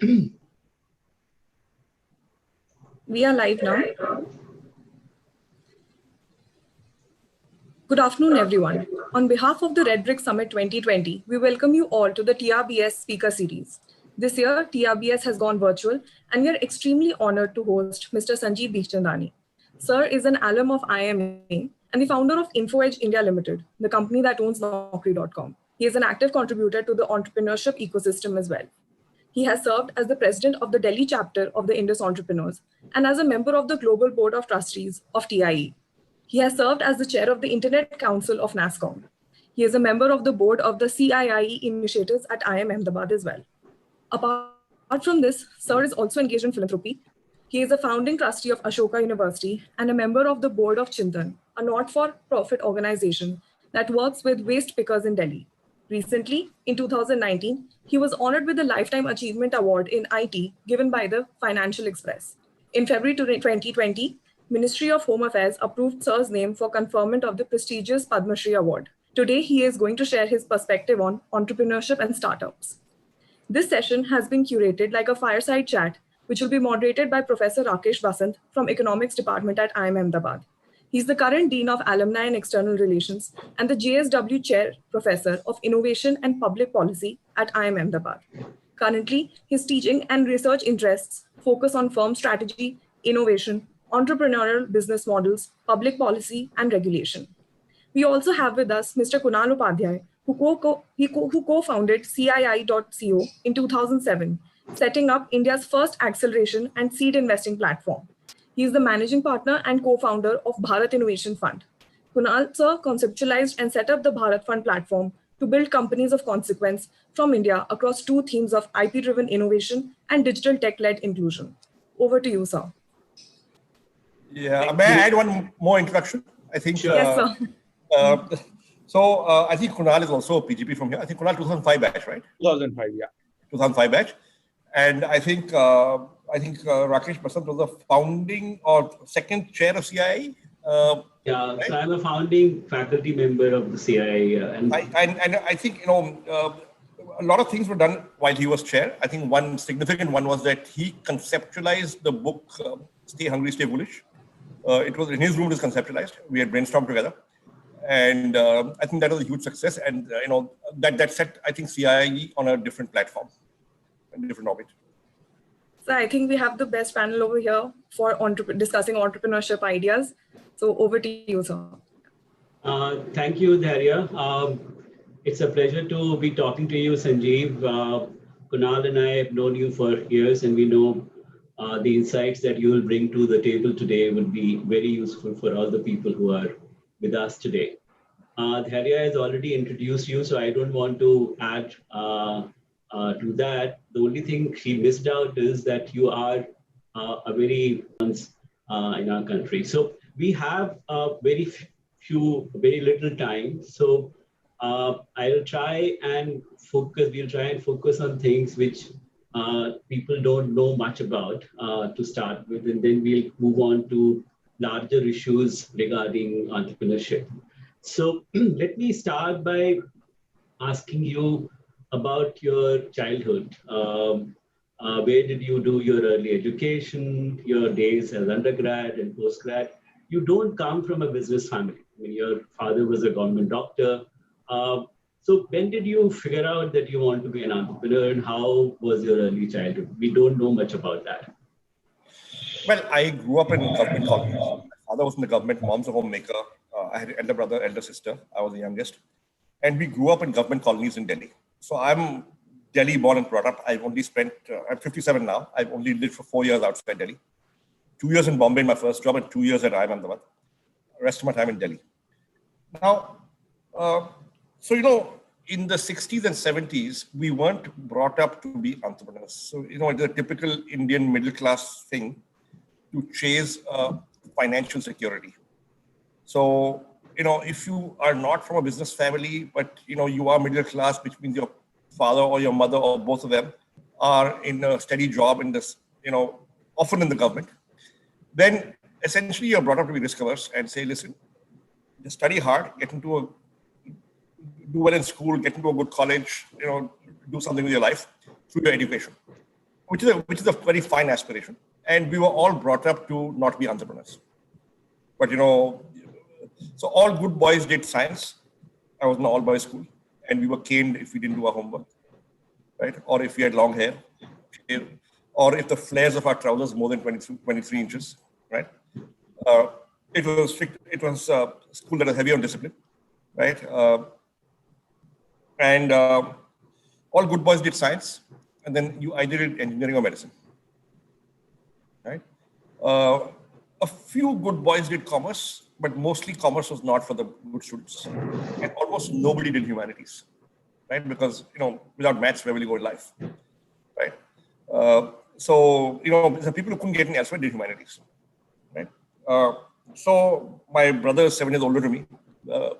We are live now. Good afternoon, everyone. On behalf of the Red Brick Summit 2020, we welcome you all to the TRBS Speaker Series. This year, TRBS has gone virtual, and we are extremely honored to host Mr. Sanjeev Bikhchandani. Sir is an alum of IIM and the founder of Info Edge India Ltd, the company that owns Naukri.com. He is an active contributor to the entrepreneurship ecosystem as well. He has served as the president of the Delhi chapter of the Indus Entrepreneurs and as a member of the Global Board of Trustees of TIE. He has served as the chair of the Internet Council of NASSCOM. He is a member of the board of the CIIE initiatives at IIM Ahmedabad as well. Apart from this, Sir is also engaged in philanthropy. He is a founding trustee of Ashoka University and a member of the board of Chintan, a not-for-profit organization that works with waste pickers in Delhi. Recently, in 2019, he was honored with the Lifetime Achievement Award in IT given by the Financial Express. In February 2020, Ministry of Home Affairs approved Sir's name for conferment of the prestigious Padma Shri Award. Today, he is going to share his perspective on entrepreneurship and startups. This session has been curated like a fireside chat, which will be moderated by Professor Rakesh Vasant from Economics Department at IIM Ahmedabad. He's the current Dean of Alumni and External Relations and the JSW Chair Professor of Innovation and Public Policy at IIM Ahmedabad. Currently, his teaching and research interests focus on firm strategy, innovation, entrepreneurial business models, public policy, and regulation. We also have with us Mr. Kunal Upadhyay, who co-founded CII.co in 2007, setting up India's first acceleration and seed investing platform. He is the managing partner and co-founder of Bharat Innovation Fund. Kunal sir conceptualized and set up the Bharat Fund platform to build companies of consequence from India across two themes of IP-driven innovation and digital tech-led inclusion. Over to you, sir. Yeah, may I add one more introduction? I think. Yes, sir. I think Kunal is also a PGP from here. I think Kunal 2005 batch, right? 2005, yeah. 2005 batch. And I think Rakesh Vasant was the founding or second chair of CII. Yeah, right? So I'm a founding faculty member of the CII. And I think, a lot of things were done while he was chair. I think one significant one was that he conceptualized the book, Stay Hungry, Stay Bullish. It was in his room, it was conceptualized. We had brainstormed together. And I think that was a huge success. And, that set, I think, CII on a different platform. Different orbit. So I think we have the best panel over here for discussing entrepreneurship ideas. So over to you, sir. Thank you, Dharya. It's a pleasure to be talking to you, Sanjeev. Kunal and I have known you for years, and we know the insights that you will bring to the table today will be very useful for all the people who are with us today. Dharya has already introduced you, so I don't want to add to that. The only thing she missed out is that you are a very in our country. So we have very little time. So I'll try and focus. We'll try and focus on things which people don't know much about to start with, and then we'll move on to larger issues regarding entrepreneurship. So let me start by asking you about your childhood. Where did you do your early education, your days as undergrad and postgrad? You don't come from a business family. I mean, your father was a government doctor. So when did you figure out that you want to be an entrepreneur, and how was your early childhood? We don't know much about that. Well, I grew up in government colonies. My father was in the government, mom's a homemaker. I had an elder brother, elder sister. I was the youngest. And we grew up in government colonies in Delhi. So I'm Delhi born and brought up. I've only spent, I'm 57 now. I've only lived for 4 years outside Delhi. 2 years in Bombay, my first job, and 2 years at IIM Ahmedabad. The rest of my time in Delhi. Now, in the 60s and 70s, we weren't brought up to be entrepreneurs. So, it's a typical Indian middle class thing to chase financial security. So, if you are not from a business family, but, you are middle class, which means your father or your mother or both of them are in a steady job in this, often in the government, then essentially you're brought up to be risk averse and say, listen, just study hard, do well in school, get into a good college, do something with your life through your education. which is a very fine aspiration. And we were all brought up to not be entrepreneurs. But so all good boys did science. I was in an all-boys school, and we were caned if we didn't do our homework, right? Or if we had long hair, or if the flares of our trousers more than 23 inches, right? It was strict. It was a school that was heavy on discipline, right? And all good boys did science, and then you either did engineering or medicine, right? A few good boys did commerce, but mostly commerce was not for the good students. And almost nobody did humanities, right? Because, without maths, where will you go in life, right? So, the people who couldn't get in elsewhere did humanities, right? So my brother is 7 years older than me,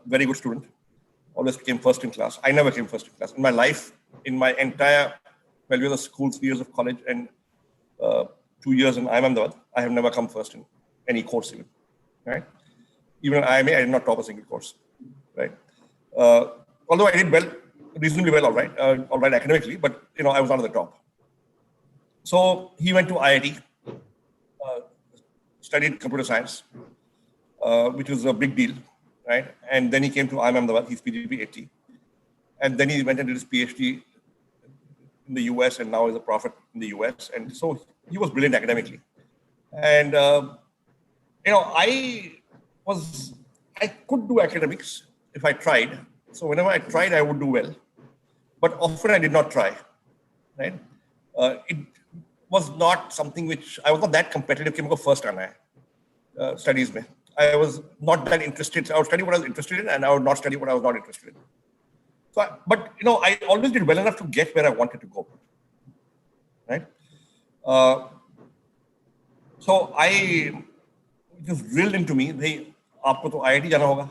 very good student, always came first in class. I never came first in class. In my life, in my entire 12 years of school, 3 years of college, and 2 years in IIM Ahmedabad, I have never come first in any course even, right? Even in IIM, I did not top a single course, right? Although I did well, reasonably well, all right academically, but I was not at the top. So he went to IIT, studied computer science, which was a big deal, right? And then he came to IIM Ahmedabad, he's PGP 80. And then he went and did his PhD in the US, and now is a prophet in the US. And so he was brilliant academically. And, I could do academics if I tried. So whenever I tried, I would do well. But often I did not try, right? It was not something which, I was not that competitive. Came first on studies. I was not that interested. I would study what I was interested in, and I would not study what I was not interested in. So, I always did well enough to get where I wanted to go, right? So it was drilled into me, hey, aapko to IIT jana hoga.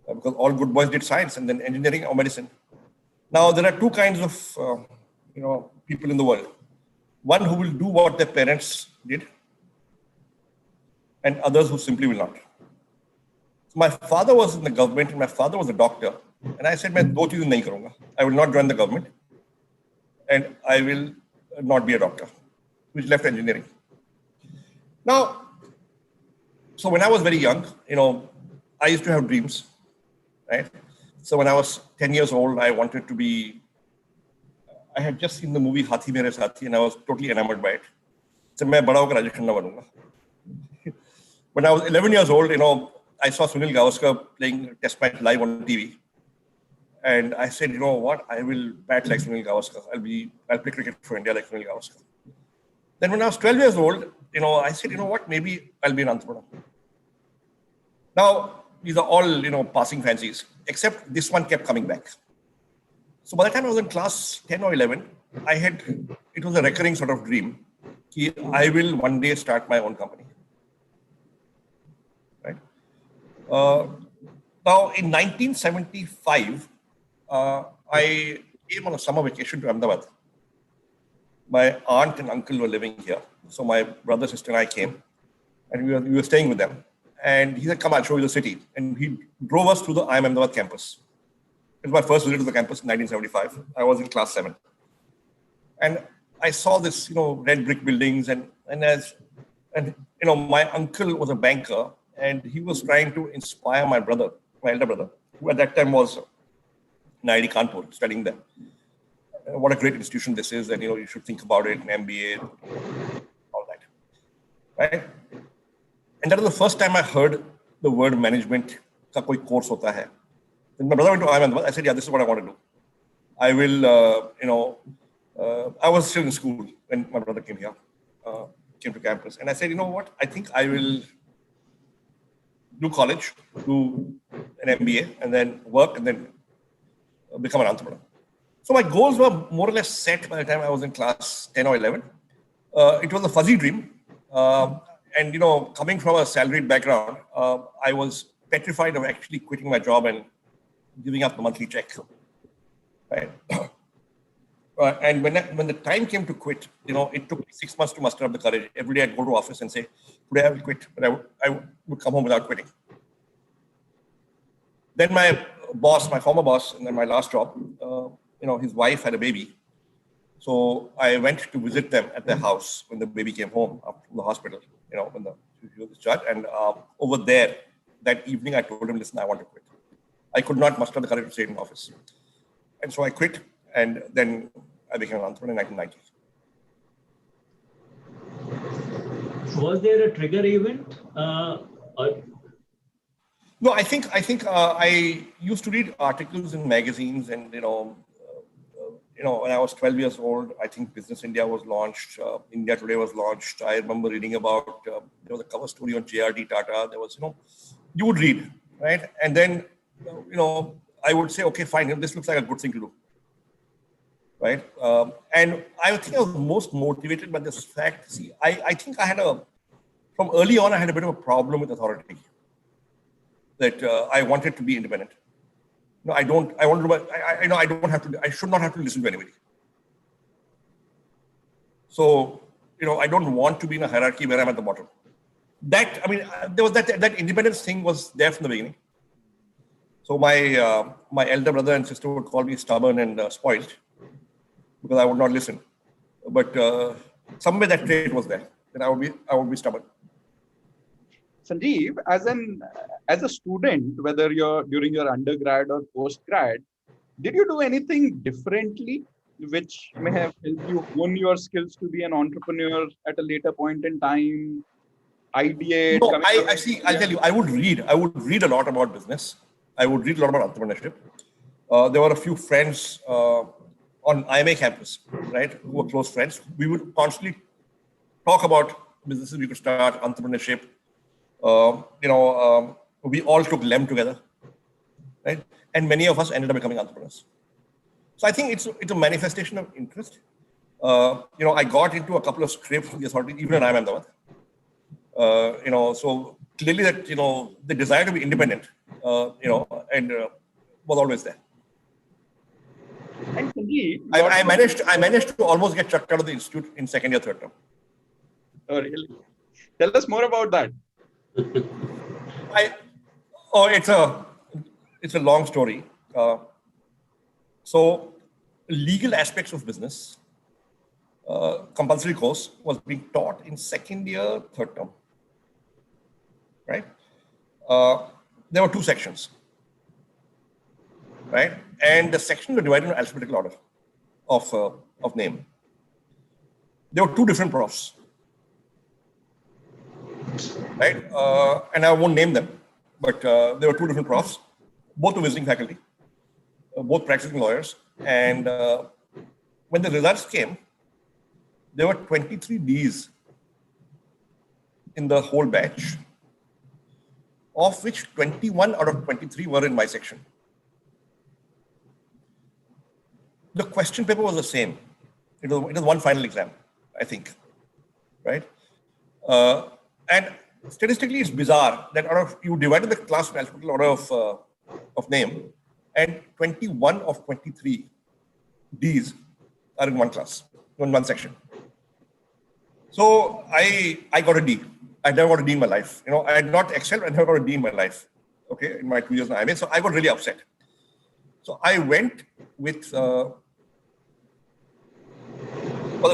Because all good boys did science and then engineering or medicine. Now, there are two kinds of, people in the world. One who will do what their parents did, and others who simply will not. So my father was in the government, and my father was a doctor. And I said, "Main do cheezein nahi karunga. I will not join the government, and I will not be a doctor," which left engineering. Now, so when I was very young, I used to have dreams, right? So when I was 10 years old, I wanted to be, I had just seen the movie Hathi Mere Sathi, and I was totally enamored by it. So main bada hoker Rajesh Khanna banunga. When I was 11 years old, I saw Sunil Gavaskar playing test match live on TV. And I said, what? I will bat like Sunil Gavaskar. I'll play cricket for India like Sunil Gavaskar. Then when I was 12 years old, I said, what? Maybe I'll be an entrepreneur. Now, these are all, passing fancies, except this one kept coming back. So by the time I was in class 10 or 11, it was a recurring sort of dream. I will one day start my own company. Right? Now, in 1975, I came on a summer vacation to Ahmedabad. My aunt and uncle were living here. So my brother, sister, and I came, and we were staying with them. And he said, "Come, I'll show you the city." And he drove us to the IIM Ahmedabad campus. It was my first visit to the campus in 1975. I was in class 7. And I saw this, red brick buildings. And my uncle was a banker, and he was trying to inspire my brother, my elder brother, who at that time was in IIT Kanpur, studying there. What a great institution this is, and, you should think about it, an MBA, all that, right? And that was the first time I heard the word management ka koi course hota hai. Then my brother went to IIM Ahmedabad. I said, yeah, this is what I want to do. I will, I was still in school when my brother came here, came to campus. And I said, what? I think I will do college, do an MBA, and then work, and then become an entrepreneur. So my goals were more or less set by the time I was in class 10 or 11. It was a fuzzy dream. And, coming from a salaried background, I was petrified of actually quitting my job and giving up the monthly check. Right? And when the time came to quit, it took me 6 months to muster up the courage. Every day I'd go to office and say, today I will quit, but I would come home without quitting. Then my boss, my former boss, and then my last job, his wife had a baby. So I went to visit them at their house when the baby came home from the hospital, when she was discharged. And over there, that evening, I told him, listen, I want to quit. I could not muster the courage to stay in office. And so I quit. And then I became an entrepreneur in 1990. Was there a trigger event? No, I think I used to read articles in magazines, and when I was 12 years old, I think Business India was launched. India Today was launched. I remember reading about there was a cover story on JRD Tata. There was you would read, right, and then I would say, okay, fine, this looks like a good thing to do, right? And I think I was most motivated by this fact. See, I think I had from early on, I had a bit of a problem with authority. That I wanted to be independent. No, I don't. I want to. I don't have to. I should not have to listen to anybody. So I don't want to be in a hierarchy where I'm at the bottom. There was that independence thing was there from the beginning. So my elder brother and sister would call me stubborn and spoiled because I would not listen. But somewhere that trait was there. That I would be stubborn. Sanjeev, as a student, whether you're during your undergrad or postgrad, did you do anything differently which may have helped you hone your skills to be an entrepreneur at a later point in time? Ideate? No, I'll tell you, I would read a lot about business. I would read a lot about entrepreneurship. There were a few friends on IIM campus, right, who were close friends. We would constantly talk about businesses we could start, entrepreneurship. We all took LEM together, right? And many of us ended up becoming entrepreneurs. So I think it's a manifestation of interest. I got into a couple of scrapes from the authorities, even in Ahmedabad. So clearly that, the desire to be independent, was always there. And Sanjeev, I managed to almost get chucked out of the institute in second year, third term. Oh, really? Tell us more about that. It's a long story. So legal aspects of business, compulsory course was being taught in second year, third term, right? There were two sections, right? And the sections were divided in alphabetical order of name. There were two different profs. Right, and I won't name them, but there were two different profs, both were visiting faculty, both practicing lawyers. And when the results came, there were 23 Ds in the whole batch, of which 21 out of 23 were in my section. The question paper was the same. It was one final exam, I think, right? And statistically, it's bizarre that you divided the class in alphabetical order of name, and 21 of 23 Ds are in one class, in one section. So I got a D. I never got a D in my life. I had not excelled. I never got a D in my life. Okay, in my 2 years in IIM. So I got really upset. So I went with other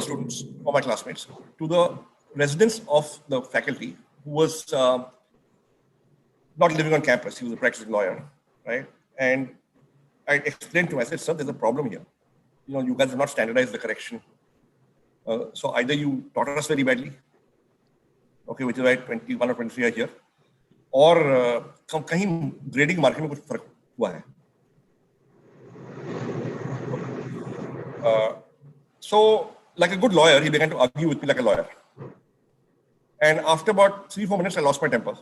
students, or my classmates, to the residence of the faculty who was not living on campus. He was a practicing lawyer, right? And I explained to him, I said, sir, there's a problem here. You guys have not standardized the correction. So either you taught us very badly, okay, which is why 21 or 23 are here, or kahin grading marking mein kuch farak hua hai. So like a good lawyer, he began to argue with me like a lawyer. And after about 3-4 minutes, I lost my temper.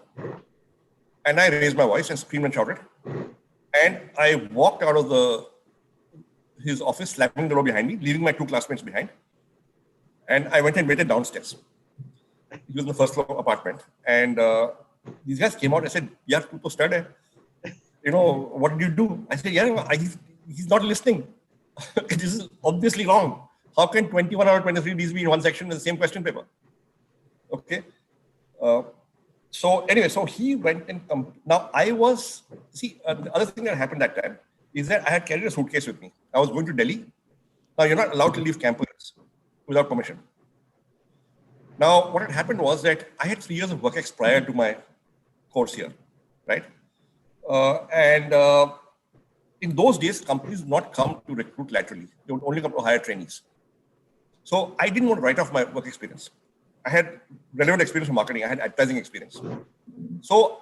And I raised my voice and screamed and shouted. And I walked out of his office, slamming the door behind me, leaving my two classmates behind. And I went and waited downstairs. He was in the first floor apartment. And these guys came out and said, "Yaar, tu to stud hai. What did you do?" I said, "Yeah, he's not listening. This is obviously wrong. How can 21 out of 23 Ds be in one section in the same question paper?" Okay. So anyway, so he went and now I was, the other thing that happened that time is that I had carried a suitcase with me. I was going to Delhi. Now you're not allowed to leave campus campus without permission. Now, what had happened was that I had 3 years of work ex prior to my course here, right? In those days, companies would not come to recruit laterally. They would only come to hire trainees. So I didn't want to write off my work experience. I had relevant experience in marketing. I had advertising experience. So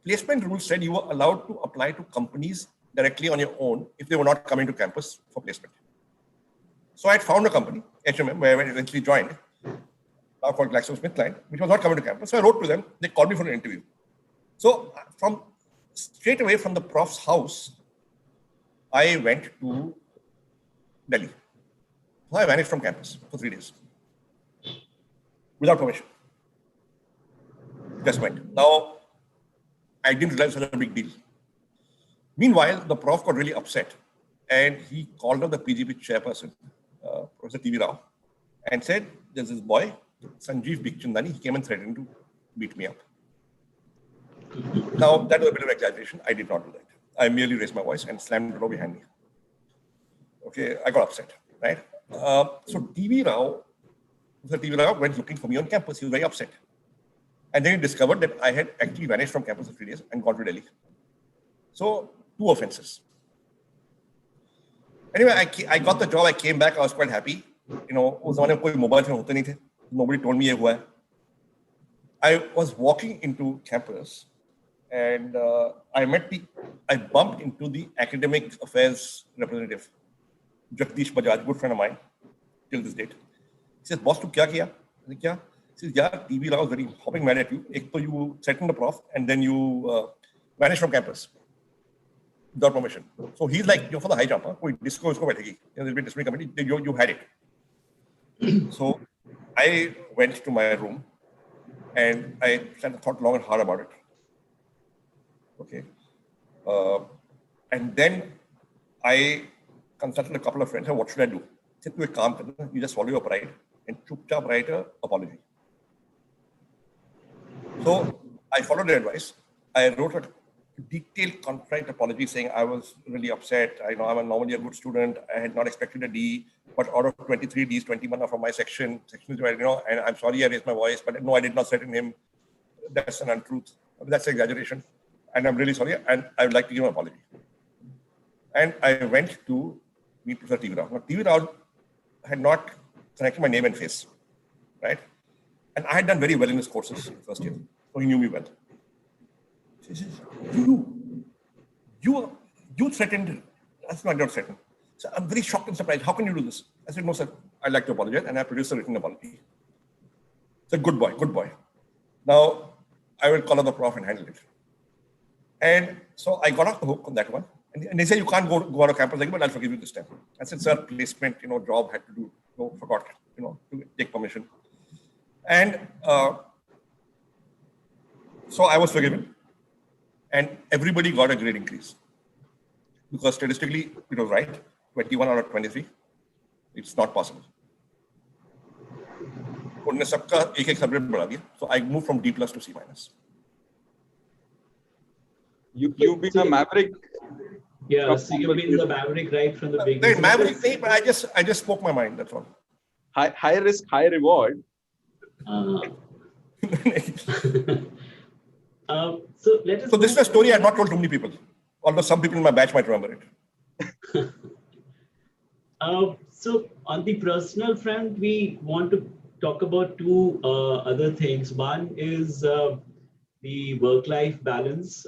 placement rules said you were allowed to apply to companies directly on your own if they were not coming to campus for placement. So I had found a company, HMM, where I eventually joined, now called GlaxoSmithKline, which was not coming to campus. So I wrote to them. They called me for an interview. So from straight away from the prof's house, I went to Delhi. So I vanished from campus for 3 days without permission. Just went. Now, I didn't realize it was a big deal. Meanwhile, the prof got really upset and he called up the PGP chairperson, Professor TV Rao, and said, there's this boy, Sanjeev Bikhchandani, he came and threatened to beat me up. Now, that was a bit of exaggeration. I did not do that. I merely raised my voice and slammed the door behind me. Okay, I got upset, right? So TV Rao went looking for me on campus. He was very upset. And then he discovered that I had actually vanished from campus for 3 days and gone to Delhi. So 2 offenses. Anyway, I got the job. I came back. I was quite happy. You know, nobody told me who I was walking into campus and I bumped into the academic affairs representative, Jagdish Bajaj, good friend of mine till this date. He says, boss, tu kya kiya? I said, kya? He says, yeah, TV Rao was very hopping mad at you. Ek to you threatened the prof and then you vanished from campus without permission. So he's like, you're for the high jump. Koi disco isko baithegi. There'll be a discipline committee. You had it. So I went to my room and I kind of thought long and hard about it. Okay. And then I consulted a couple of friends. What should I do? I said, you just follow your pride and chupchap write an apology. So I followed their advice. I wrote a detailed contrite apology saying I was really upset. I know I'm normally a good student. I had not expected a D, but out of 23 Ds, 21 are from my section, and I'm sorry I raised my voice, but no, I did not threaten him. That's an untruth. That's an exaggeration. And I'm really sorry. And I would like to give an apology. And I went to meet Professor TV Rao. Now, TV Rao had not connected my name and face, right? And I had done very well in his courses in the first year. So he knew me well. He says, you threatened. That's not threatened. So I'm very shocked and surprised. How can you do this? I said, no, sir, I'd like to apologize. And I produced a written apology. He said, good boy, good boy. Now I will call up the prof and handle it. And so I got off the hook on that one. And they said, you can't go out of campus again, but I'll forgive you this time. I said, sir, placement, job had to do, forgot, to take permission. And so I was forgiven. And everybody got a grade increase. Because statistically, it was right. 21 out of 23. It's not possible. So I moved from D plus to C minus. You've been a maverick. Yeah, so you've been the maverick right from the beginning. Maverick, but I just spoke my mind, that's all. High risk, high reward. So this is a story I've not told too many people, although some people in my batch might remember it. So on the personal front, we want to talk about 2 other things. One is the work-life balance.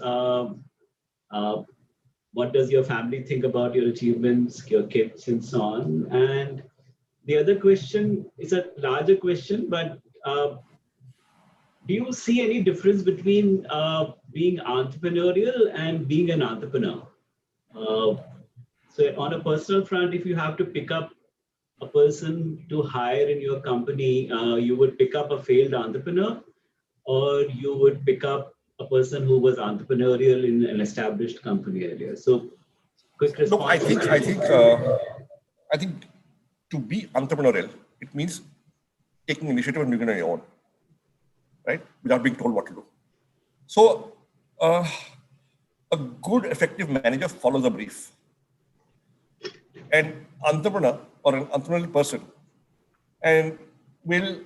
What does your family think about your achievements, your kids, and so on? And the other question is a larger question, but do you see any difference between being entrepreneurial and being an entrepreneur? So on a personal front, if you have to pick up a person to hire in your company, you would pick up a failed entrepreneur, or you would pick up a person who was entrepreneurial in an established company earlier. So quick response. No, I think to be entrepreneurial, it means taking initiative and doing it on your own, right? Without being told what to do. So a good, effective manager follows a brief. An entrepreneur or an entrepreneurial person and will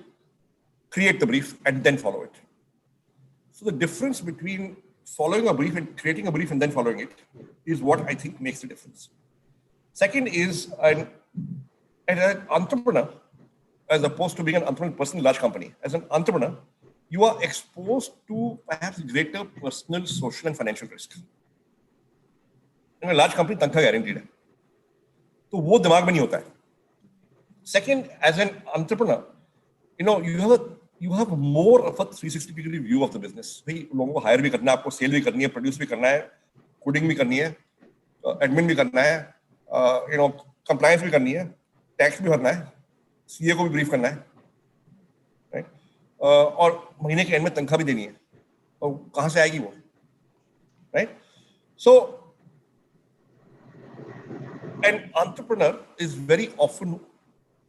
create the brief and then follow it. So the difference between following a brief and creating a brief and then following it is what I think makes the difference. Second is as an entrepreneur, as opposed to being an entrepreneur person in a large company, as an entrepreneur, you are exposed to perhaps greater personal, social, and financial risk. In a large company, तनख्वाह guaranteed है, तो वो दिमाग में नहीं होता है. Second, as an entrepreneur, you have more of a 360-degree view of the business. भाई लोगों को hire भी करना है, आपको sale भी करनी है, produce भी करना है, coding भी करनी है, admin भी करना है, compliance भी करनी है, tax भी भरना है, CA को भी brief करना है, right? और महीने के end में तनख्वाह भी देनी है, और कहाँ से आएगी वो, right? So an entrepreneur is very often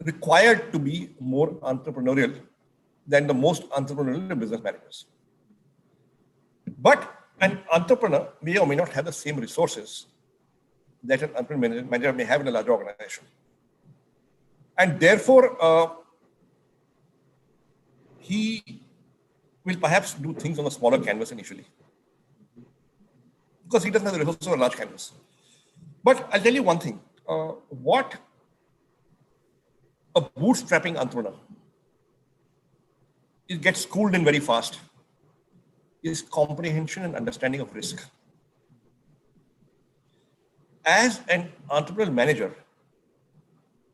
required to be more entrepreneurial than the most entrepreneurial business managers. But an entrepreneur may or may not have the same resources that an entrepreneur manager may have in a larger organization. And therefore, he will perhaps do things on a smaller canvas initially, because he doesn't have the resources of a large canvas. But I'll tell you one thing, what a bootstrapping entrepreneur gets schooled in very fast is comprehension and understanding of risk. As an entrepreneurial manager,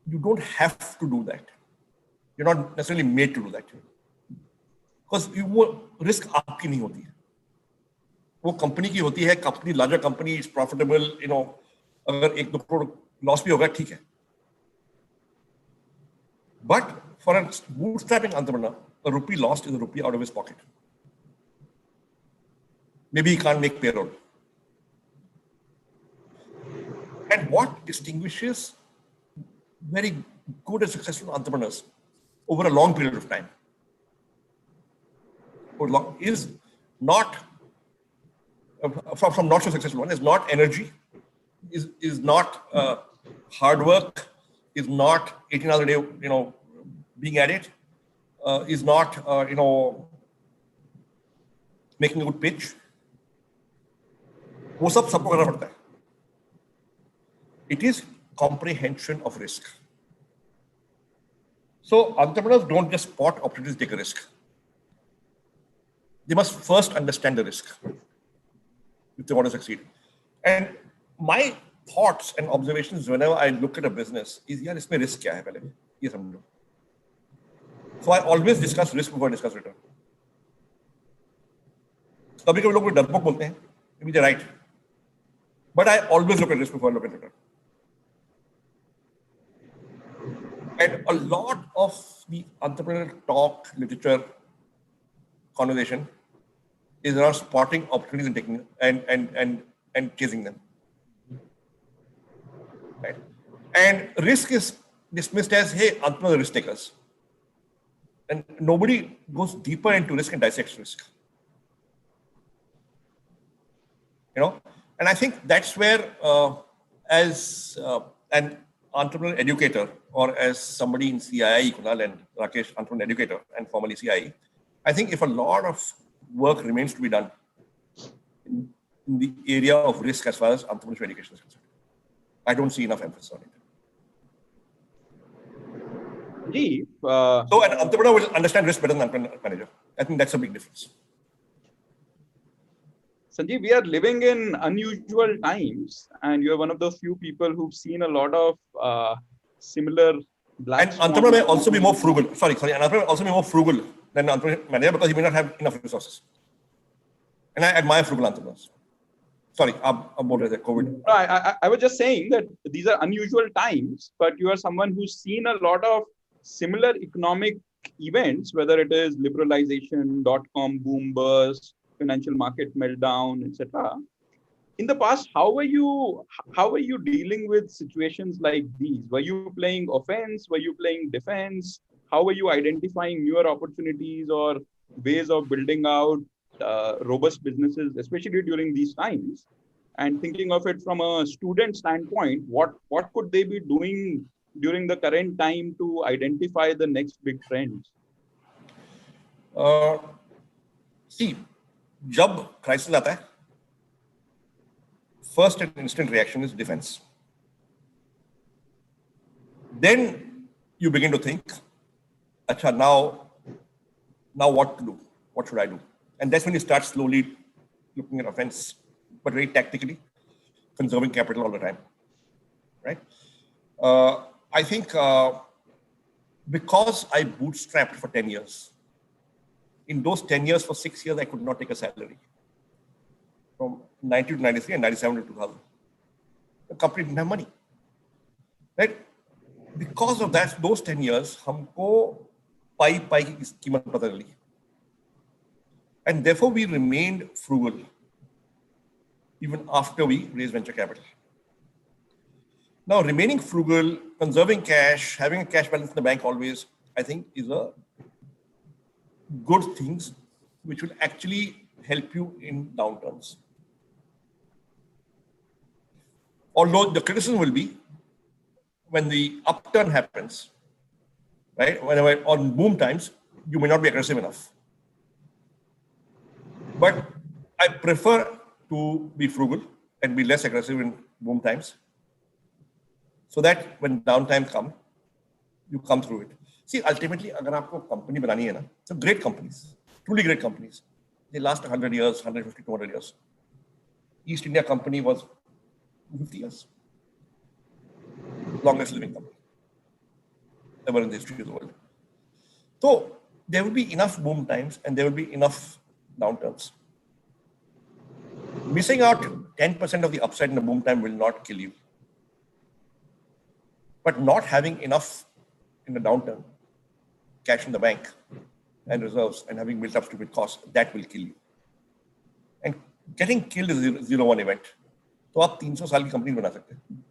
you don't have to do that. You're not necessarily made to do that. Because risk आपकी नहीं होती है. वो company की होती है, company, larger company is profitable, अगर 1-2 crore loss भी होगा, ठीक है. But for a bootstrapping entrepreneur, a rupee lost is a rupee out of his pocket. Maybe he can't make payroll. And what distinguishes very good and successful entrepreneurs over a long period of time is not, from not so successful one, is not energy, is not hard work, is not 18 hours a day, being at it, is not, making a good pitch. वो सब सबको करना पड़ता है. It is comprehension of risk. So entrepreneurs don't just spot opportunities, take a risk. They must first understand the risk if they want to succeed. And my thoughts and observations whenever I look at a business is, यार इसमें risk क्या है पहले ये समझो. So I always discuss risk before I discuss return. कभी-कभी लोग डरपोक बोलते हैं, maybe they're right. But I always look at risk before I look at return. And a lot of the entrepreneurial talk, literature, conversation is around spotting opportunities and taking and chasing them. Right? And risk is dismissed as, hey, entrepreneurs are risk takers. And nobody goes deeper into risk and dissects risk. And I think that's where, as an entrepreneur educator, or as somebody in CII, Kunal and Rakesh, entrepreneur educator, and formerly CII, I think if a lot of work remains to be done in the area of risk as far as entrepreneurship education is concerned, I don't see enough emphasis on it. So an entrepreneur will understand risk better than an entrepreneur manager. I think that's a big difference. Sanjeev, we are living in unusual times, and you're one of those few people who've seen a lot of similar black. And entrepreneur may also be more frugal. An entrepreneur may also be more frugal than an entrepreneur manager because he may not have enough resources. And I admire frugal entrepreneurs. Sorry, I'm more like COVID. I was just saying that these are unusual times, but you are someone who's seen a lot of similar economic events, whether it is liberalization, .com boom burst, financial market meltdown, etc. In the past, how were you dealing with situations like these? Were you playing offense? Were you playing defense? How were you identifying newer opportunities or ways of building out robust businesses, especially during these times? And thinking of it from a student standpoint, what could they be doing during the current time to identify the next big trends? See, जब crisis आता है, first and instant reaction is defense. Then you begin to think, Acha, now what to do? What should I do? And that's when you start slowly looking at offense, but very tactically, conserving capital all the time, right? I think because I bootstrapped for 10 years, in those 10 years, for 6 years, I could not take a salary. From 90 to 93 and 97 to 2000. The company didn't have money, right? Because of that, those 10 years, हमको पाई की कीमत पता चली. And therefore, we remained frugal even after we raised venture capital. Now, remaining frugal, conserving cash, having a cash balance in the bank always, I think is a good things which will actually help you in downturns. Although the criticism will be when the upturn happens, right? Whenever on boom times, you may not be aggressive enough. But I prefer to be frugal and be less aggressive in boom times, so that when downtime come, you come through it. See, ultimately, अगर आपको company बनानी है ना, so great companies, truly great companies, they last 100 years, 150, 200 years. East India Company was 50 years. Longest living company ever in the history of the world. So there will be enough boom times and there will be enough downturns. Missing out 10% of the upside in the boom time will not kill you. But not having enough in the downturn, cash in the bank and reserves, and having built up stupid costs, that will kill you. And getting killed is a 0-1 event. तो आप 300 साल की company बना सकते हैं.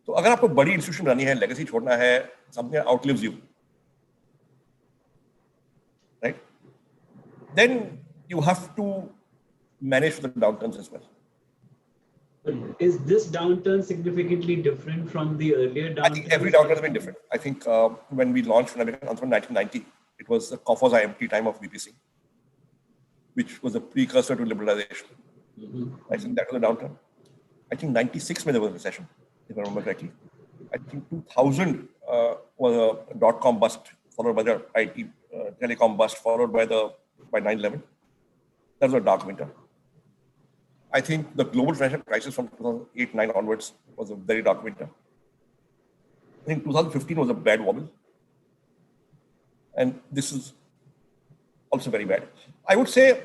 तो अगर आपको बड़ी इंस्टीट्यूशन बनानी है, लेगेसी छोड़ना है, something outlives you, right? Then you have to manage the downturns as well. But is this downturn significantly different from the earlier downturn? I think every downturn has been different. I think when we launched American Entrepreneur in 1990, it was the coffers are empty time of BPC, which was a precursor to liberalization. I think that was a downturn. I think 96 there was a recession, if I remember correctly. I think 2000 was a dot-com bust, followed by the IT telecom bust, followed by 9/11. That was a dark winter. I think the global financial crisis from 2008-9 onwards was a very dark winter. I think 2015 was a bad wobble. And this is also very bad. I would say,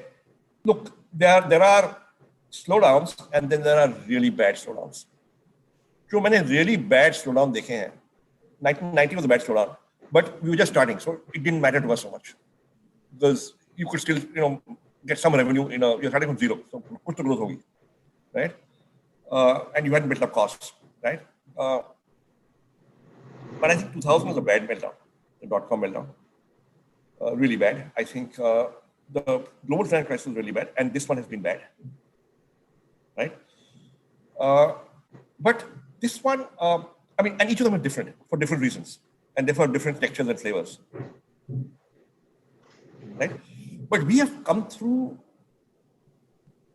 look, there are slowdowns and then there are really bad slowdowns. जो मैंने really bad slowdown देखे हैं, 1990 was a bad slowdown, but we were just starting, so it didn't matter to us so much because you could still, get some revenue you're starting from zero, so कुछ तो growth होगी, right? And you hadn't built up costs, right? But I think 2000 was a bad meltdown, the dot-com meltdown, really bad. I think the global financial crisis was really bad, and this one has been bad, right? But this one, and each of them are different for different reasons, and therefore different textures and flavors, right? But we have come through,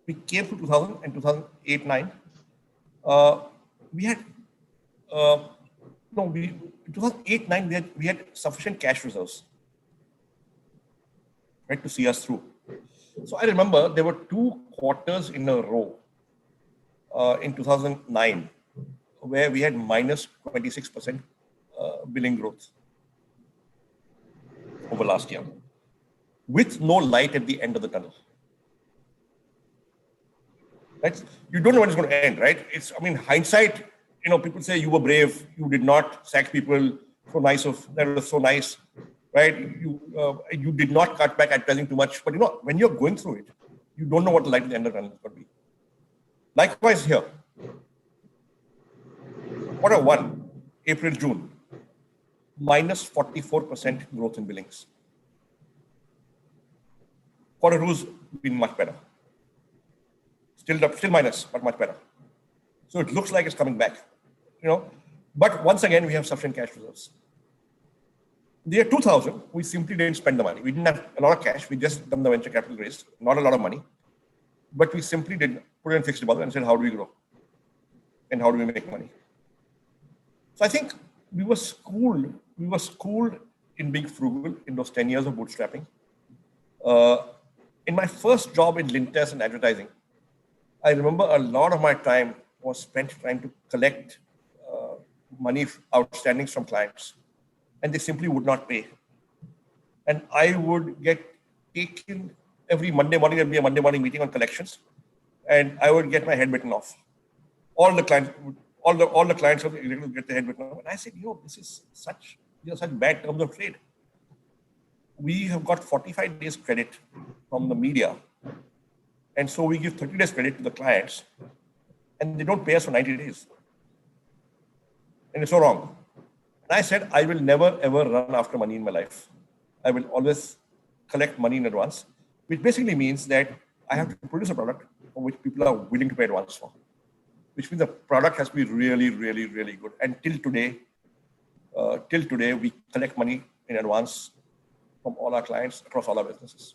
we came through 2000 and 2008-9. We had, in 2008-9, we had sufficient cash reserves, right, to see us through. So I remember there were 2 quarters in a row in 2009 where we had minus 26% billing growth over last year, with no light at the end of the tunnel. Right? You don't know when it's going to end, right? Hindsight, people say you were brave, you did not sack people, that was so nice, right? You did not cut back advertising too much, but when you're going through it, you don't know what the light at the end of the tunnel is going to be. Likewise here. Quarter 1, April, June, minus 44% growth in billings. Quarter 2's been much better. Still minus, but much better. So it looks like it's coming back. But once again, we have sufficient cash reserves. The year 2000, we simply didn't spend the money. We didn't have a lot of cash. We just done the venture capital raise, not a lot of money. But we simply did put it in fixed deposit and said, how do we grow? And how do we make money? So I think we were schooled in being frugal in those 10 years of bootstrapping. In my first job in Lintas and advertising, I remember a lot of my time was spent trying to collect money outstandings from clients, and they simply would not pay. And I would get taken every Monday morning. There'd be a Monday morning meeting on collections, and I would get my head bitten off. All the clients would get their head bitten off. And I said, this is such bad terms of trade. We have got 45 days credit from the media. And so we give 30 days credit to the clients, and they don't pay us for 90 days. And it's so wrong. And I said, I will never, ever run after money in my life. I will always collect money in advance, which basically means that I have to produce a product for which people are willing to pay advance for, which means the product has to be really, really, really good. And till today, we collect money in advance from all our clients across all our businesses.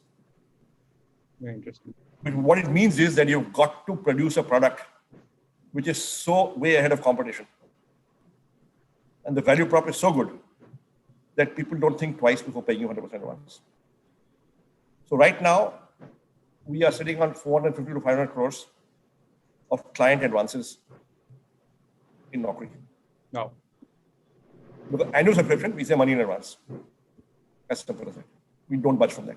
Very interesting. But what it means is that you've got to produce a product which is so way ahead of competition. And the value prop is so good that people don't think twice before paying you 100% advance. So right now, we are sitting on 450 to 500 crores of client advances in Naukri. Now, With the annual subscription, we say money in advance. As simple as that. We don't budge from that.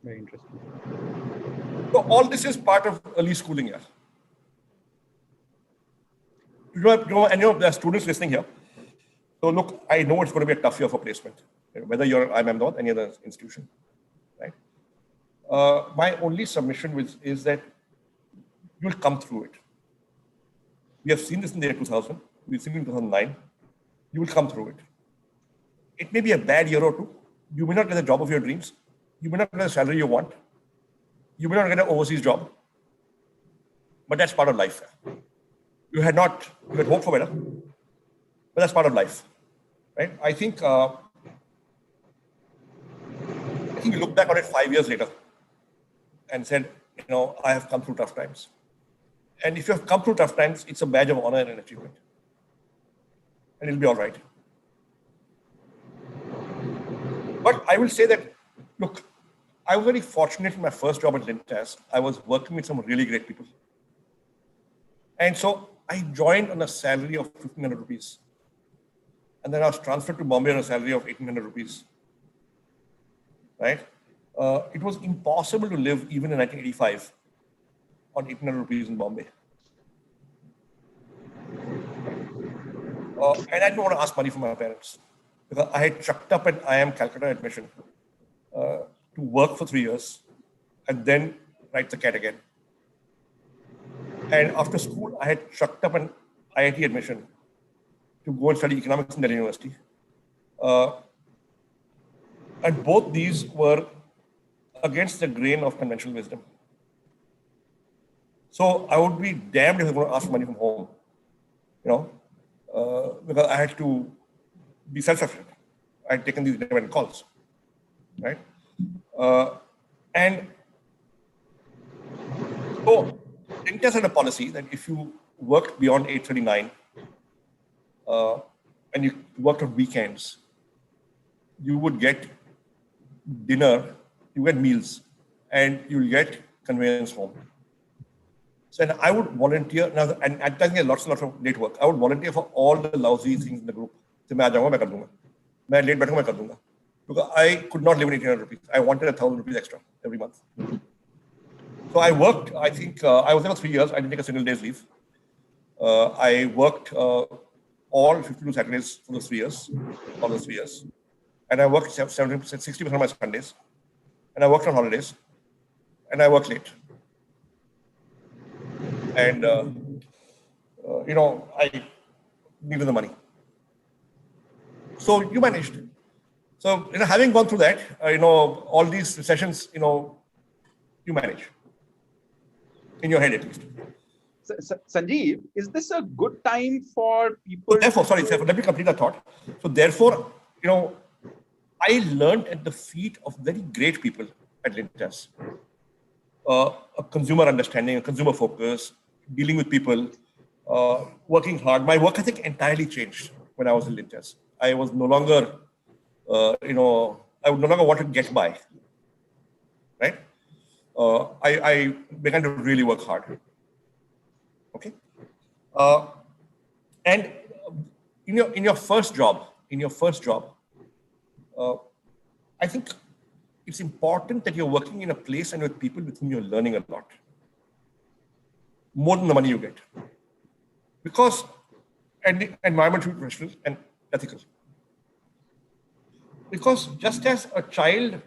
very interesting. So all this is part of early schooling here. And there are students listening here. So look, I know it's going to be a tough year for placement, whether you're IIM or any other institution, right? My only submission is that you'll come through it. We have seen this in the year 2000. We've seen it in 2009. You will come through it. It may be a bad year or two. You may not get the job of your dreams. You may not get the salary you want. You may not get an overseas job. But that's part of life. You had hoped for better, but that's part of life, right? I think you look back on it 5 years later and said, I have come through tough times. And if you have come through tough times, it's a badge of honor and an achievement. And it'll be all right. But I will say that, look, I was very fortunate in my first job at Lintas. I was working with some really great people. And so I joined on a salary of 1,500 rupees. And then I was transferred to Bombay on a salary of 1,800 rupees. Right? It was impossible to live even in 1985 on 1,800 rupees in Bombay. And I didn't want to ask money from my parents because I had chucked up an IIM Calcutta admission to work for 3 years and then write the CAT again. And after school, I had chucked up an IIT admission to go and study economics in Delhi University. And both these were against the grain of conventional wisdom. So I would be damned if I was going to ask money from home, because I had to be self-sufficient. I had taken these independent calls, right? And so Lintas had a policy that if you worked beyond 8:39 and you worked on weekends, you would get dinner, you get meals, and you'll get conveyance home. So and I would volunteer, now, and advertising has lots and lots of late work. I would volunteer for all the lousy things in the group. So मैं आ जाऊँगा, मैं कर दूँगा. मैं late बैठूँगा, मैं कर दूँगा. Because I could not live in 1,800 rupees. I wanted 1,000 rupees extra every month. So I worked, I think, I was there for 3 years. I didn't take a single day's leave. I worked all 52 Saturdays for those 3 years, all those 3 years. And I worked 70%, 60% of my Sundays. And I worked on holidays. And I worked late. And, I needed the money. So you managed. So, having gone through that, all these recessions, you manage. In your head, at least. Sanjeev, is this a good time for people? So therefore, sorry, let me complete that thought. So therefore, I learned at the feet of very great people at Lintas. A consumer understanding, a consumer focus, dealing with people, working hard. My work ethic entirely changed when I was in Lintas. I was no longer, I would no longer want to get by, right? I began to really work hard. Okay. And in your first job, I think it's important that you're working in a place and with people with whom you're learning a lot, more than the money you get, because and the environment should be professional and ethical. Because just as a child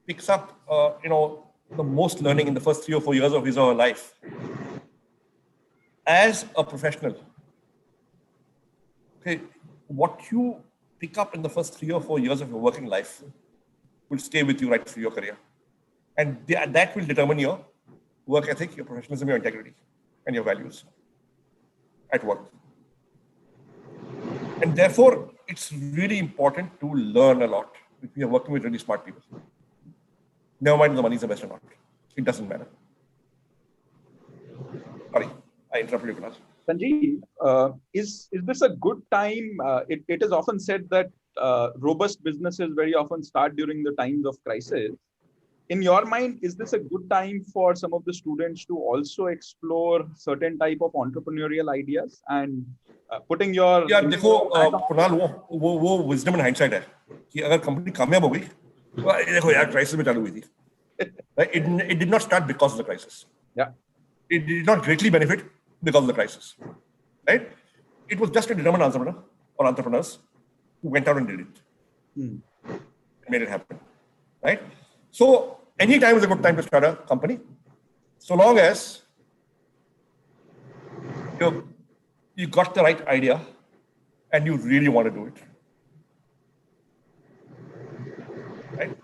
picks up, the most learning in the first 3 or 4 years of his or her life, as a professional, okay, what you pick up in the first 3 or 4 years of your working life will stay with you right through your career. And that will determine your work ethic, your professionalism, your integrity, and your values at work. And therefore, it's really important to learn a lot if you're working with really smart people. Never mind the money is the best or not. It doesn't matter. Sorry, I interrupted you, Kunal. Sanjeev, is this a good time? It is often said that robust businesses very often start during the times of crisis. In your mind, is this a good time for some of the students to also explore certain type of entrepreneurial ideas and putting your... Yeah, देखो कुणाल वो wisdom and hindsight है कि अगर company कामयाब हो गई तो देखो यार crisis में चालू हुई थी. It did not start because of the crisis. Yeah. It did not greatly benefit because of the crisis, right? It was just a determined entrepreneur or entrepreneurs who went out and did it, and made it happen, right? So any time is a good time to start a company, so long as you got the right idea and you really want to do it, right?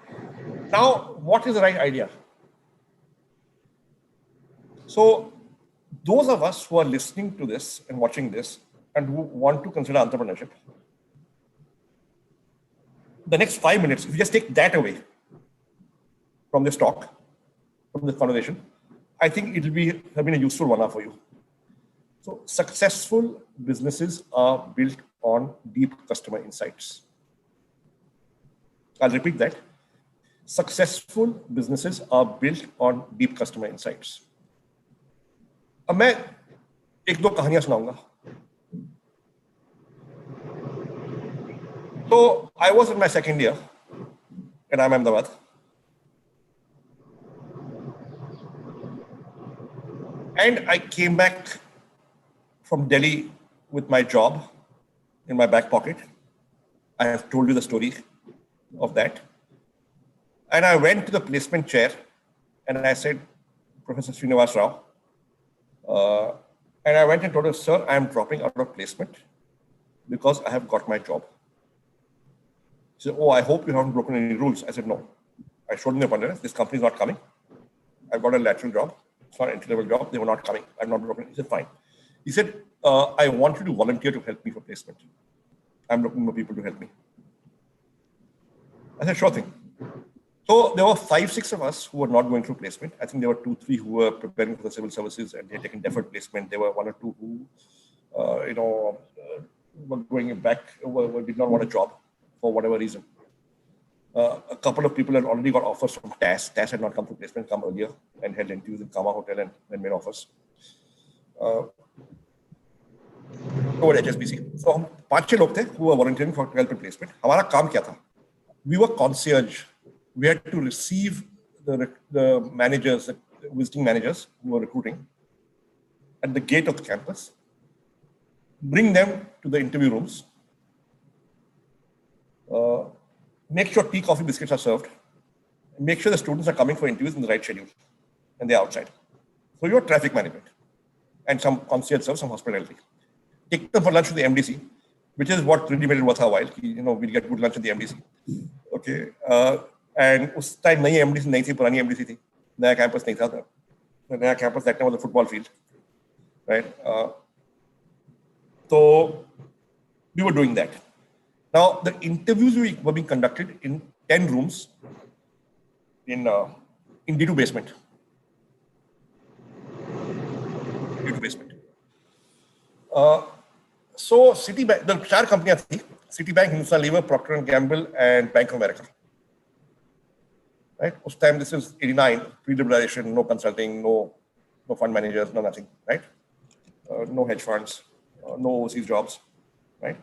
Now, what is the right idea? So those of us who are listening to this and watching this and who want to consider entrepreneurship, the next 5 minutes, if you just take that away from this talk, from this conversation, I think it will have been a useful one for you. So successful businesses are built on deep customer insights. I'll repeat that. Successful businesses are built on deep customer insights. अब मैं एक दो कहानियां सुनाऊंगा. So I was in my second year at IIM Ahmedabad. And I came back from Delhi with my job in my back pocket. I have told you the story of that. And I went to the placement chair and I said, Professor Srinivas Rao, and I went and told her, sir, I am dropping out of placement because I have got my job. She said, oh, I hope you haven't broken any rules. I said, no. I showed him the abundance. This company is not coming. I've got a lateral job. It's not an entry-level job. They were not coming. I've not broken it. He said, fine. He said, I want you to volunteer to help me for placement. I'm looking for people to help me. I said, sure thing. So there were 5, 6 of us who were not going through placement. I think there were 2, 3 who were preparing for the civil services and they had taken deferred placement. There were 1 or 2 who, were going back, did not want a job for whatever reason. A couple of people had already got offers from TAS. TAS had not come to placement, come earlier and held interviews in Kama Hotel and then made offers. Over HSBC. So हम 5-6 लोग थे who were volunteering for help in placement. हमारा काम क्या था? We were concierge. We had to receive the managers, the visiting managers who were recruiting at the gate of the campus, bring them to the interview rooms, make sure tea, coffee, biscuits are served, make sure the students are coming for interviews in the right schedule, and they're outside. So your traffic management and some concierge service, some hospitality. Take them for lunch to the MDC, which is what really made it worth our while. We'll get good lunch at the MDC. Okay. And उस time नई MDC नहीं थी, पुरानी MDC थी, नया campus नहीं था. The नया campus that time was a football field. right? So we were doing that. Now, the interviews were being conducted in 10 rooms in D2 basement. D2 basement. So Citibank, the चार कंपनियां थी, Citibank, Hindustan Lever, Procter & Gamble, and Bank of America. Right? Us time, this is 89, pre-liberalization, no consulting, no fund managers, no nothing, right? No hedge funds, no overseas jobs, right?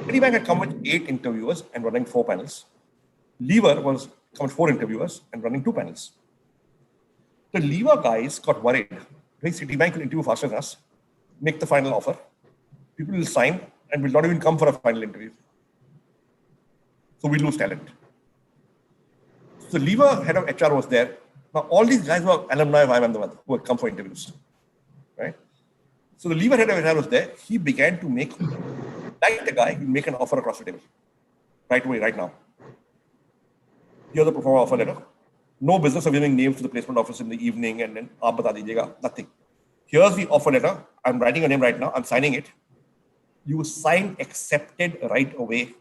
Citibank had come with 8 interviewers and running 4 panels. Lever was come with 4 interviewers and running 2 panels. The Lever guys got worried. Hey, Citibank will interview faster than us, make the final offer. People will sign and will not even come for a final interview. So we lose talent. So the Lever head of HR was there. Now all these guys were alumni of Ahmedabad who had come for interviews, right? So the Lever head of HR was there. He began to make, like the guy, he'll make an offer across the table, right away, right now. Here's the performer offer letter. No business of giving names to the placement office in the evening and then aap bata dijiyega, nothing. Here's the offer letter. I'm writing your name right now. I'm signing it. You sign accepted right away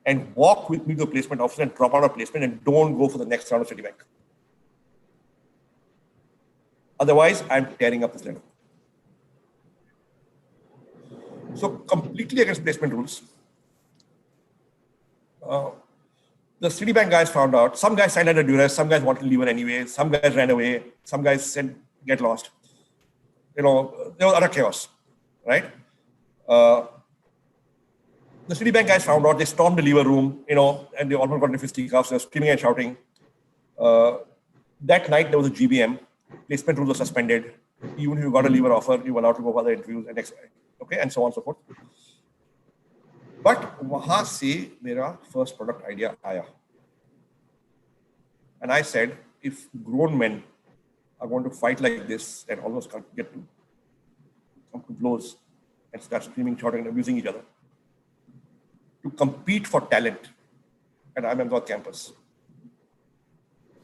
and walk with me to the placement office and drop out of placement and don't go for the next round of Citibank. Otherwise, I'm tearing up this letter. So completely against placement rules. The Citibank guys found out. Some guys signed under duress. Some guys wanted to leave it anyway. Some guys ran away. Some guys said, get lost. There was utter chaos, right? The Citibank guys found out. They stormed the Lever room, and they almost got into fisticuffs. They were screaming and shouting. That night, there was a GBM. Placement rules were suspended. Even if you got a Lever offer, you were allowed to go for other interviews and and so on and so forth. But वहाँ से मेरा first product idea आया. And I said, if grown men are going to fight like this and almost get to come to blows and start screaming, shouting, and abusing each other, to compete for talent at Ahmedabad campus.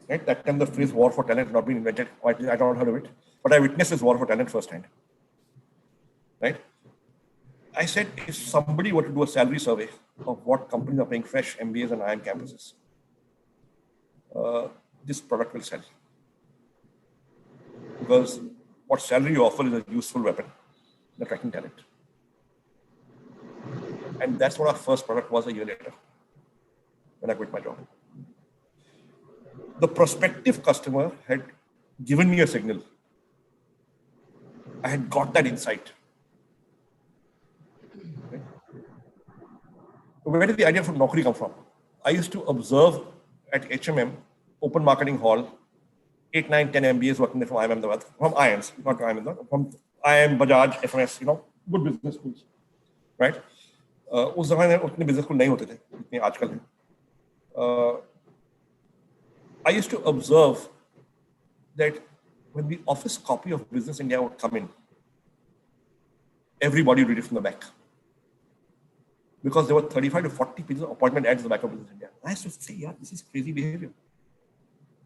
Right? That time the phrase war for talent had not been invented. I don't heard of it, but I witnessed this war for talent firsthand. Right? I said, if somebody were to do a salary survey of what companies are paying fresh MBAs and IIM campuses, this product will sell. Because what salary you offer is a useful weapon in attracting talent. And that's what our first product was a year later when I quit my job. The prospective customer had given me a signal. I had got that insight. Right? Where did the idea for Naukri come from? I used to observe at HMM, Open Marketing Hall, 8, 9, 10 MBAs working there from IIM Ahmedabad, from IIMs, not IIM, from IIM, Bajaj, FMS, good business schools, right? उस ज़माने में उतने business schools नहीं होते थे, जितने आजकल हैं. I used to observe that when the office copy of Business India would come in, everybody would read it from the back. Because there were 35 to 40 pages of appointment ads at the back of Business India. I used to say, yeah, this is crazy behavior.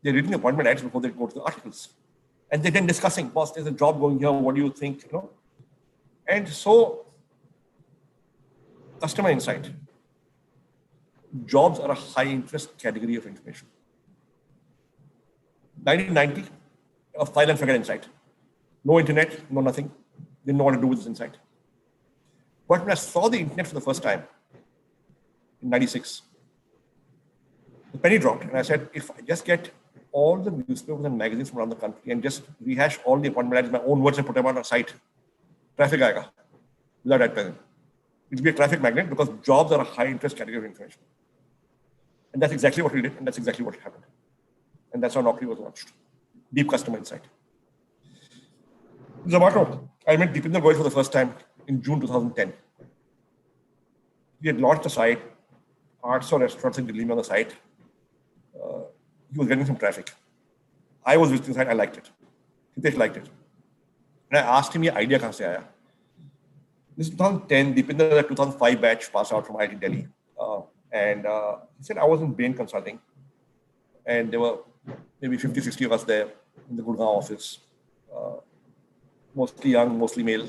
They're reading appointment ads before they go to the articles. And they're then discussing, boss, there's a job going here, what do you think? And so, customer insight. Jobs are a high interest category of information. 1990, a file and forget insight. No internet, no nothing. Didn't know what to do with this insight. But when I saw the internet for the first time in 96, the penny dropped. And I said, if I just get all the newspapers and magazines from around the country and just rehash all the appointment ads in my own words and put them on a site, traffic aega without advertising. It'll be a traffic magnet because jobs are a high interest category of information. And that's exactly what we did. And that's exactly what happened. And that's how Naukri was launched. Deep customer insight. Zomato, I met Deepinder Goyal for the first time in June 2010. He had launched a site, 800 restaurants in Delhi on the site. He was getting some traffic. I was visiting the site, I liked it. Hitesh liked it. And I asked him, "Ye idea kahan se aaya?" This is 2010, Deepinder, the 2005 batch, passed out from IIT Delhi. And he said, I was in Bain Consulting. And there were maybe 50, 60 of us there in the Gurgaon office. Mostly young, mostly male.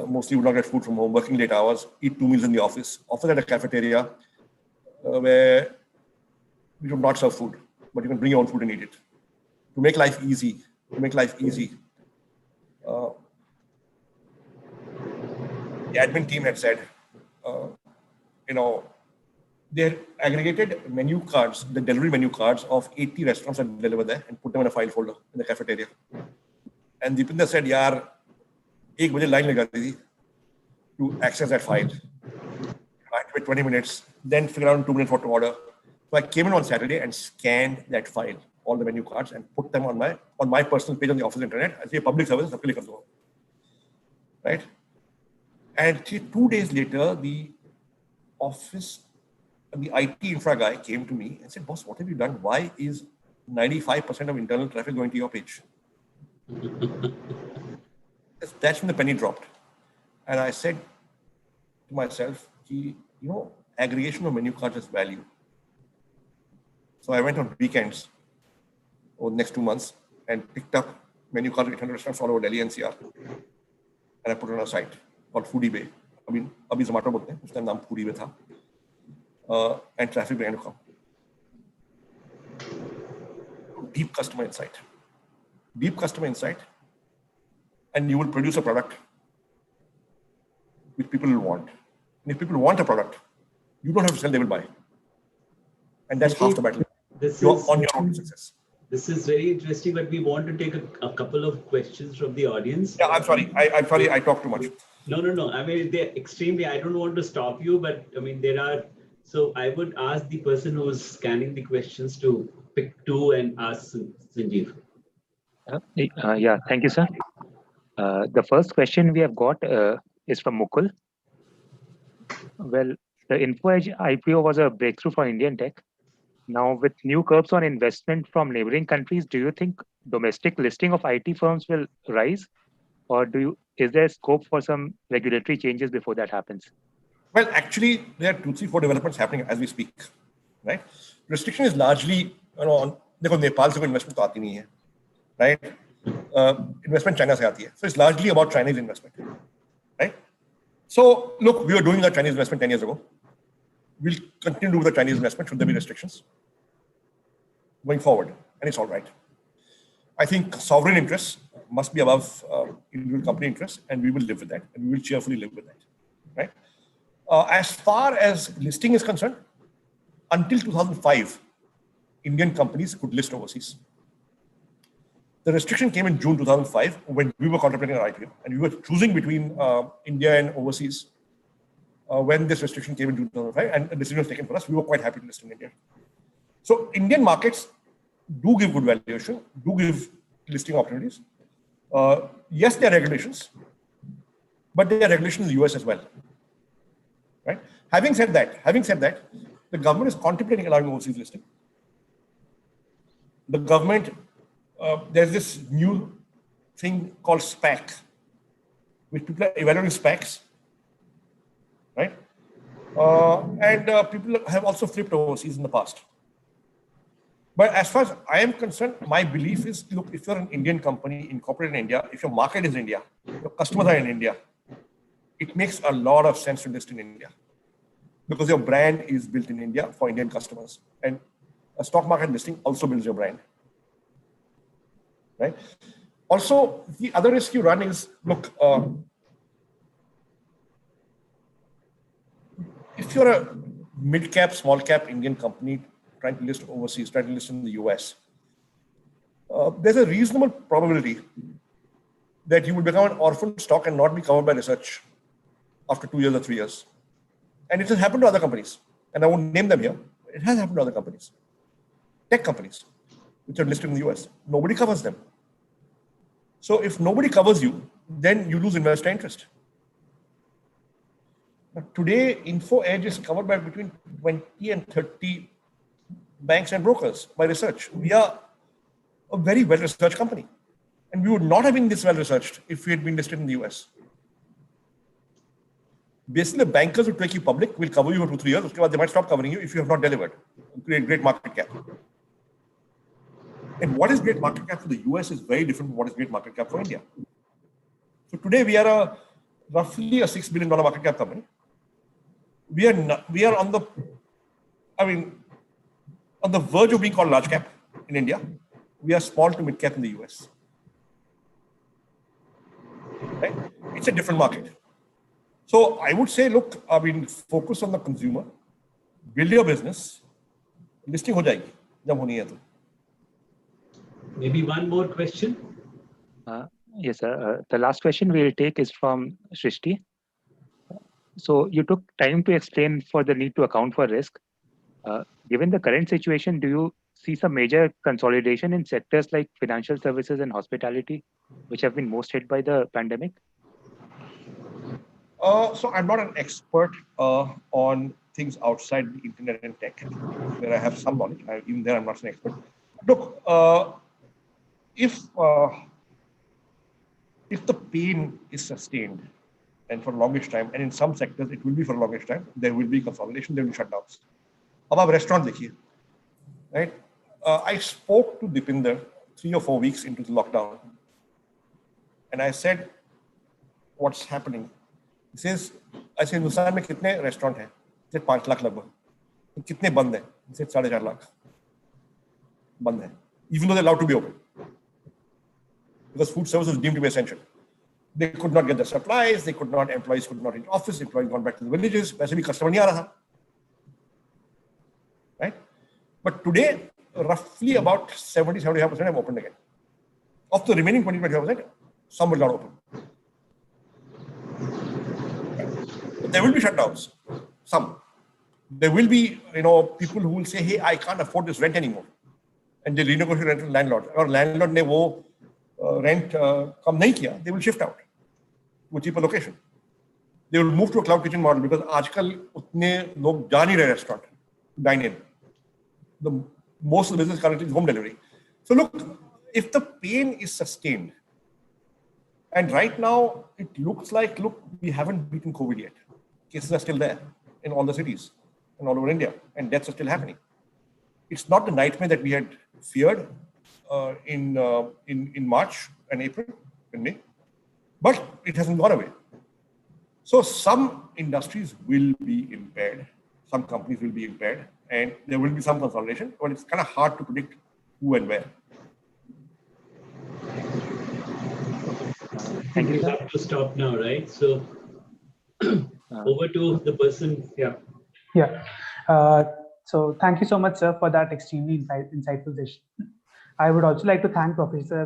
Mostly would not get food from home, working late hours, eat 2 meals in the office at a cafeteria where we do not serve food, but you can bring your own food and eat it. To make life easy, the admin team had said, they had aggregated menu cards, the delivery menu cards of 80 restaurants that deliver there and put them in a file folder in the cafeteria. And Deepinder said, yaar, 1 baje line lagati thi to access that file. I had to wait 20 minutes, then figure out in 2 minutes what to order. So I came in on Saturday and scanned that file, all the menu cards, and put them on my personal page on the office internet. I say public service, sabke liye kar do. Right? And 2 days later, the IT infra guy came to me and said, boss, what have you done? Why is 95% of internal traffic going to your page? That's when the penny dropped. And I said to myself, aggregation of menu cards is value. So I went on weekends over the next 2 months and picked up menu cards of 800 restaurants all over Delhi NCR. And I put it on a site called Foodie Bay. Abhi Zomato bolte hain, uska naam Foodie Bay tha. And traffic began to come. Deep customer insight, and you will produce a product which people will want. And if people want a product, you don't have to sell, they will buy. And that's half the battle. You're on your own success. This is very interesting, but we want to take a couple of questions from the audience. Yeah, I'm sorry. I'm sorry. I talk too much. No. I mean, they're extremely, I don't want to stop you, but I mean, so I would ask the person who's scanning the questions to pick 2 and ask Sanjeev. Yeah, thank you, sir. The first question we have got is from Mukul. Well, the Info Edge IPO was a breakthrough for Indian tech. Now, with new curbs on investment from neighboring countries, do you think domestic listing of IT firms will rise? Or is there scope for some regulatory changes before that happens? Well, actually, there are 2, 3, 4 developments happening as we speak, right? Restriction is largely, on Nepal se investment to aati nahi hai, right? Investment China se aati hai. So it's largely about Chinese investment, right? So look, we were doing a Chinese investment 10 years ago. We'll continue to do the Chinese investment should there be restrictions going forward, and it's all right. I think sovereign interests must be above individual company interests, and we will live with that, and we will cheerfully live with that, right? As far as listing is concerned, until 2005, Indian companies could list overseas. The restriction came in June 2005 when we were contemplating our IPO, and we were choosing between India and overseas. When this restriction came in June 2005 and a decision was taken for us, we were quite happy to list in India. So Indian markets do give good valuation, do give listing opportunities. Yes, there are regulations, but there are regulations in the US as well. Right? Having said that, the government is contemplating allowing overseas listing. The government, there's this new thing called SPAC, which people are evaluating SPACs, right? And people have also flipped overseas in the past. But as far as I am concerned, my belief is, look, if you're an Indian company incorporated in India, if your market is India, your customers are in India, it makes a lot of sense to list in India because your brand is built in India for Indian customers. And a stock market listing also builds your brand, right? Also, the other risk you run is, look, if you're a mid-cap, small-cap Indian company trying to list overseas, trying to list in the US, there's a reasonable probability that you will become an orphan stock and not be covered by research after 2 years or 3 years. And it has happened to other companies, and I won't name them here. It has happened to other companies, tech companies, which are listed in the US. Nobody covers them. So if nobody covers you, then you lose investor interest. But today, Info Edge is covered by between 20 and 30 banks and brokers by research. We are a very well-researched company. And we would not have been this well-researched if we had been listed in the US. Basically, the bankers will take you public, will cover you for 2-3 years. They might stop covering you if you have not delivered. Great market cap. And what is great market cap for the US is very different from what is great market cap for India. So today we are roughly a $6 billion market cap company. We are on the verge of being called large cap in India. We are small to mid cap in the US. Right? It's a different market. So I would say, look, focus on the consumer, build your business, listing हो जाएगी जब होनी है तो. Maybe one more question. Yes, sir. The last question we'll take is from Shrishti. So you took time to explain for the need to account for risk. Given the current situation, do you see some major consolidation in sectors like financial services and hospitality, which have been most hit by the pandemic? So I'm not an expert on things outside the internet and tech, where I have some knowledge. Even there, I'm not an expert. Look, if the pain is sustained and for longest time, and in some sectors it will be for longest time, there will be consolidation, there will be shutdowns. अब आप restaurant देखिए, right? I spoke to Dipinder 3 or 4 weeks into the lockdown, and I said, "What's happening?" He says, "I said, Hindustan में कितने restaurant हैं?" He said, 5 lakh लगभग. कितने बंद हैं? He said, 4.5 लाख बंद हैं, even though they're allowed to be open, because food service was deemed to be essential. They could not get the supplies, employees could not in office, employees gone back to the villages, वैसे भी customer नहीं आ रहा था. Right? But today, roughly about 70-75% have opened again. Of the remaining 20-25%, some will not open. But there will be shutdowns. Some. There will be, people who will say, "Hey, I can't afford this rent anymore," and they renegotiate rent with landlord. Or landlord ने वो rent कम नहीं किया, they will shift out to a cheaper location. They will move to a cloud kitchen model, because आजकल उतने लोग जा नहीं रहे restaurant dine in. Most of the business currently is home delivery. So look, if the pain is sustained, and right now it looks like, we haven't beaten COVID yet. Cases are still there in all the cities and all over India, and deaths are still happening. It's not the nightmare that we had feared in March and April and May, but it hasn't gone away. So some industries will be impaired, some companies will be impaired, and there will be some consolidation, but it's kind of hard to predict who and where. Thank you. We have to stop now, right? So over to the person. Yeah. So thank you so much, sir, for that extremely insightful session. I would also like to thank Professor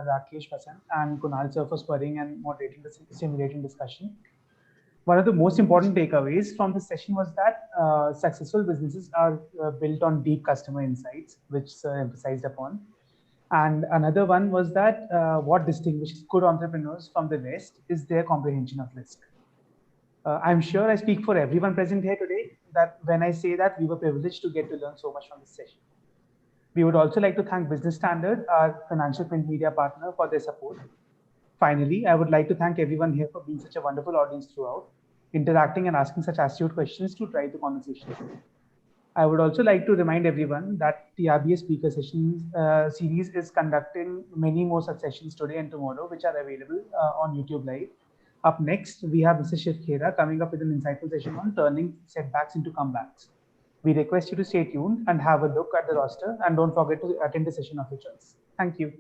Rakesh Vasan and Kunal sir for spurring and moderating the stimulating discussion. One of the most important takeaways from this session was that successful businesses are built on deep customer insights, which sir emphasized upon. And another one was that what distinguishes good entrepreneurs from the rest is their comprehension of risk. I'm sure I speak for everyone present here today that when I say that we were privileged to get to learn so much from this session. We would also like to thank Business Standard, our financial print media partner, for their support. Finally, I would like to thank everyone here for being such a wonderful audience throughout, interacting and asking such astute questions to drive the conversation. I would also like to remind everyone that the TRBS Speaker Sessions series is conducting many more such sessions today and tomorrow, which are available on YouTube Live. Up next, we have Mr. Shiv Khera coming up with an insightful session on turning setbacks into comebacks. We request you to stay tuned and have a look at the roster, and don't forget to attend the session of your choice. Thank you.